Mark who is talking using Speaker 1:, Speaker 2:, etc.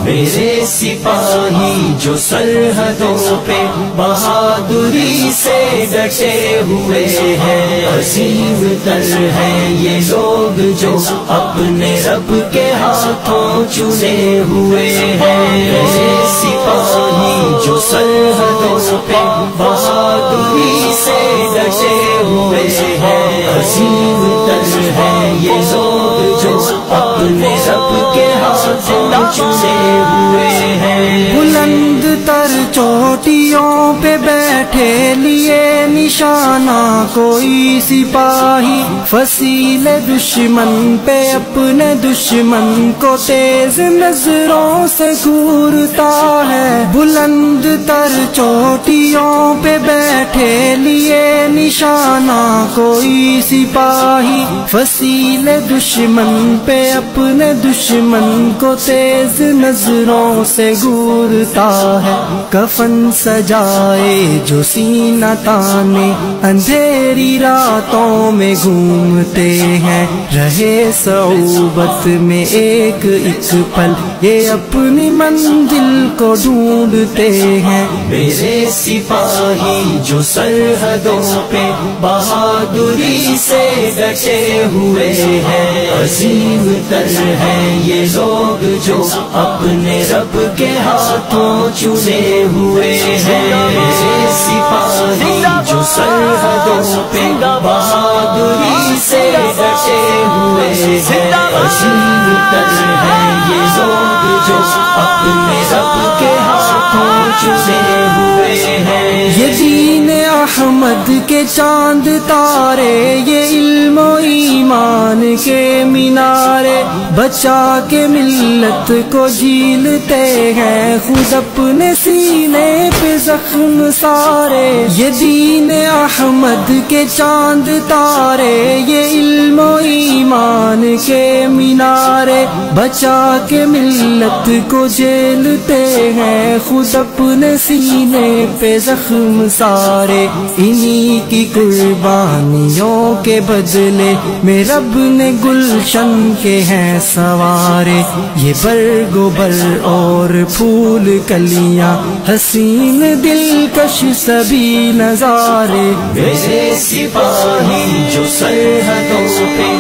Speaker 1: میرے سپاہی جو سرحدوں پہ بہادری سے ڈٹے ہوئے ہیں، عظیم تر ہیں یہ لوگ جو اپنے رب کے ہاتھوں چنے ہوئے ہیں۔ میرے سپاہی جو سرحدوں پہ بہادری سے ڈٹے ہوئے ہیں، عظیم تر ہیں یہ لوگ جو اپنے رب کے ہاتھوں چنے ہوئے ہیں۔
Speaker 2: بلند تر چوٹیوں پہ بیٹھے لیے نشانہ کوئی سپاہی، فصیل دشمن پہ اپنے دشمن کو تیز نظروں سے گھورتا ہے۔ بلند تر چوٹیوں پہ بیٹھے لیے نشانہ کوئی سپاہی، فصیل دشمن پہ اپنے دشمن کو تیز نظروں سے گھورتا ہے۔ کفن سجائے جو سینہ تانے اندھیری راتوں میں گھومتے ہیں، رہے صعوبت میں ایک ایک پل یہ اپنی منزل کو ڈھونڈتے ہیں۔
Speaker 1: میرے سپاہی جو سرحدوں پہ بہادری سے ڈٹے ہوئے ہیں، عظیم تر ہیں یہ لوگ جو اپنے رب کے ہاتھوں چنے ہوئے ہیں۔ میرے سپاہی جو سرحدوں پہ بہادری سے ڈٹے ہوئے ہیں، عظیم تر ہیں یہ لوگ جو اپنے رب کے ہاتھوں چنے ہوئے ہیں۔
Speaker 2: یہ دین احمد کے چاند تارے، یہ علم و ایمان کے مینارے، بچا کے ملت کو جھیلتے ہیں خود اپنے سینے پہ زخم سارے۔ یہ دین احمد کے چاند تارے، یہ علم و ایمان کے مینارے، بچا کے ملت کو جھیلتے ہیں خود اپنے سینے پہ زخم سارے۔ انہی کی قربانیوں کے بدلے میں رب نے گلشن کے ہیں سوارے، یہ برگ و بر اور پھول کلیاں حسین دلکش سبھی نظارے۔
Speaker 1: میرے سپاہی جو سرحدوں پہ